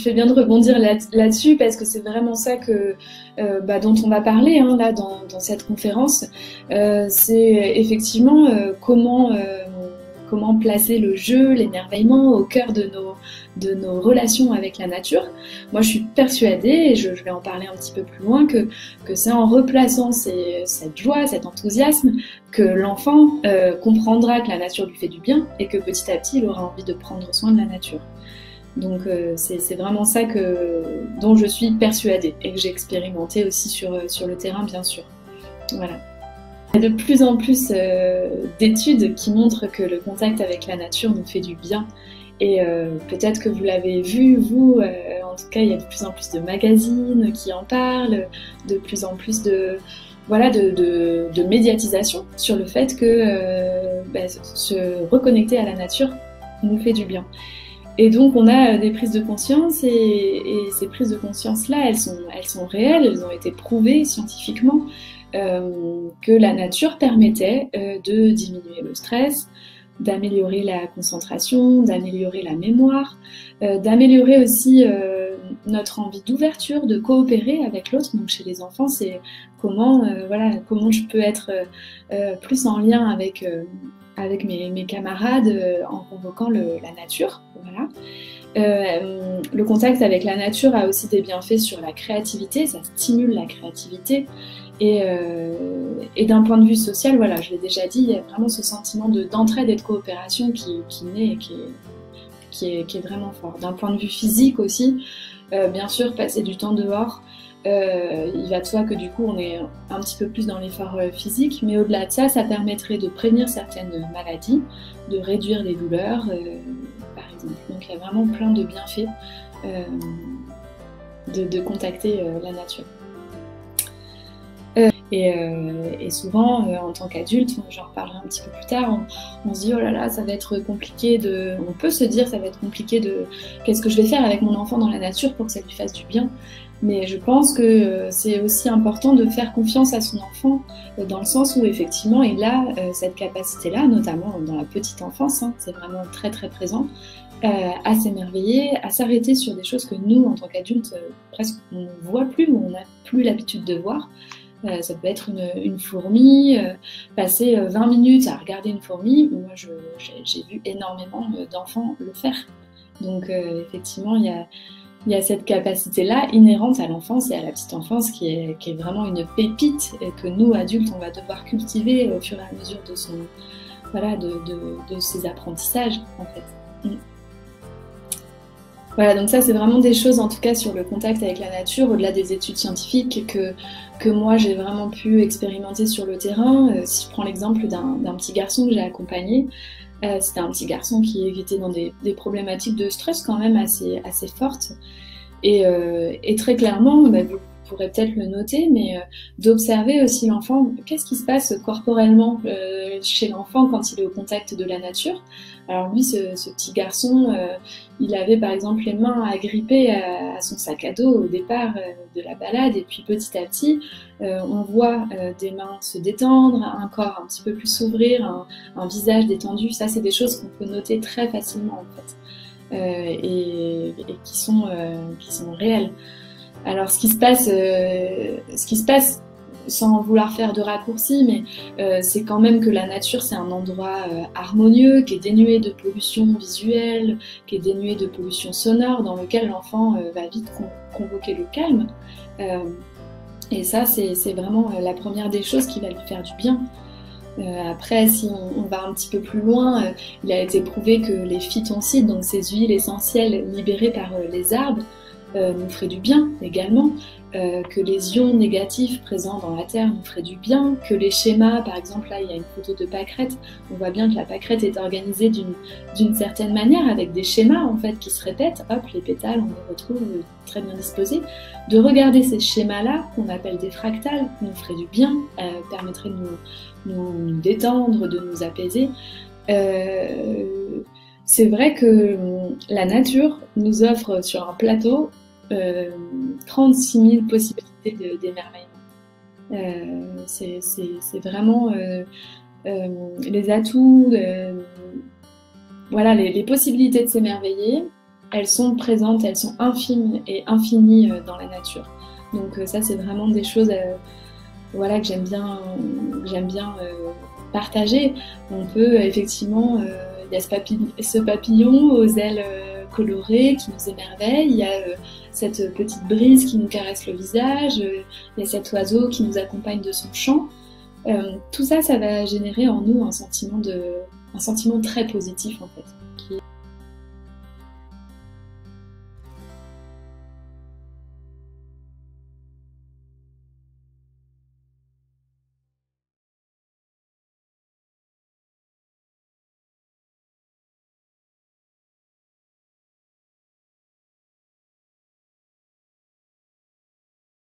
fais bien de rebondir là-dessus parce que c'est vraiment ça dont on va parler hein, là dans cette conférence. C'est effectivement comment placer le jeu, l'émerveillement au cœur de nos relations avec la nature. Moi, je suis persuadée, et je vais en parler un petit peu plus loin, que c'est en replaçant cette joie, cet enthousiasme, que l'enfant comprendra que la nature lui fait du bien et que petit à petit, il aura envie de prendre soin de la nature. Donc c'est vraiment ça dont je suis persuadée et que j'ai expérimenté aussi sur le terrain, bien sûr. Voilà. Il y a de plus en plus d'études qui montrent que le contact avec la nature nous fait du bien. Et peut-être que vous l'avez vu, vous, en tout cas, il y a de plus en plus de magazines qui en parlent, de plus en plus de médiatisation sur le fait que se reconnecter à la nature nous fait du bien. Et donc on a des prises de conscience et ces prises de conscience-là, elles sont réelles, elles ont été prouvées scientifiquement que la nature permettait de diminuer le stress, d'améliorer la concentration, d'améliorer la mémoire, d'améliorer aussi notre envie d'ouverture, de coopérer avec l'autre. Donc chez les enfants, c'est comment je peux être plus en lien avec mes camarades en convoquant la nature. Voilà. Le contact avec la nature a aussi des bienfaits sur la créativité, ça stimule la créativité. Et d'un point de vue social, voilà, je l'ai déjà dit, il y a vraiment ce sentiment d'entraide et de coopération qui naît et qui est vraiment fort. D'un point de vue physique aussi, bien sûr, passer du temps dehors, il va de soi que du coup on est un petit peu plus dans l'effort physique, mais au-delà de ça, ça permettrait de prévenir certaines maladies, de réduire les douleurs, par exemple. Donc il y a vraiment plein de bienfaits de contacter la nature. Et souvent, en tant qu'adulte, j'en reparlerai un petit peu plus tard, on se dit oh là là, ça va être compliqué on peut se dire ça va être compliqué qu'est-ce que je vais faire avec mon enfant dans la nature pour que ça lui fasse du bien. Mais je pense que c'est aussi important de faire confiance à son enfant dans le sens où effectivement il a cette capacité-là, notamment dans la petite enfance, hein, c'est vraiment très très présent, à s'émerveiller, à s'arrêter sur des choses que nous, en tant qu'adultes, presque on ne voit plus ou on n'a plus l'habitude de voir. Ça peut être une fourmi, passer 20 minutes à regarder une fourmi. Moi, j'ai vu énormément d'enfants le faire. Donc, effectivement, il y a cette capacité-là inhérente à l'enfance et à la petite enfance qui est vraiment une pépite et que nous, adultes, on va devoir cultiver au fur et à mesure de ses apprentissages, en fait. Voilà, donc ça c'est vraiment des choses en tout cas sur le contact avec la nature, au-delà des études scientifiques que moi j'ai vraiment pu expérimenter sur le terrain. Si je prends l'exemple d'un petit garçon que j'ai accompagné, c'était un petit garçon qui était dans des problématiques de stress quand même assez fortes. Et très clairement, vous pourrez peut-être le noter, mais d'observer aussi l'enfant, qu'est-ce qui se passe corporellement chez l'enfant quand il est au contact de la nature. Alors lui, ce petit garçon, il avait par exemple les mains agrippées à son sac à dos au départ de la balade, et puis petit à petit, on voit des mains se détendre, un corps un petit peu plus s'ouvrir, un visage détendu. Ça, c'est des choses qu'on peut noter très facilement en fait, et qui sont réelles. Alors ce qui se passe sans vouloir faire de raccourcis, mais c'est quand même que la nature, c'est un endroit harmonieux, qui est dénué de pollution visuelle, qui est dénué de pollution sonore, dans lequel l'enfant va vite convoquer le calme. Et ça, c'est vraiment la première des choses qui va lui faire du bien. Après, si on va un petit peu plus loin, il a été prouvé que les phytoncides, donc ces huiles essentielles libérées par les arbres, nous ferait du bien également, que les ions négatifs présents dans la terre nous feraient du bien, que les schémas, par exemple là il y a une photo de pâquerette, on voit bien que la pâquerette est organisée d'une certaine manière avec des schémas en fait qui se répètent, hop les pétales on les retrouve très bien disposés. De regarder ces schémas là qu'on appelle des fractales nous ferait du bien, permettrait de nous détendre, de nous apaiser. C'est vrai que la nature nous offre sur un plateau 36 000 possibilités d'émerveillement. C'est vraiment les atouts, voilà, les possibilités de s'émerveiller. elles sont présentes, elles sont infimes et infinies dans la nature. Donc ça, c'est vraiment des choses voilà, que j'aime bien partager. On peut effectivement, il y a ce papillon aux ailes colorées qui nous émerveille, il y a cette petite brise qui nous caresse le visage, il y a cet oiseau qui nous accompagne de son chant. Tout ça, ça va générer en nous un sentiment très positif en fait.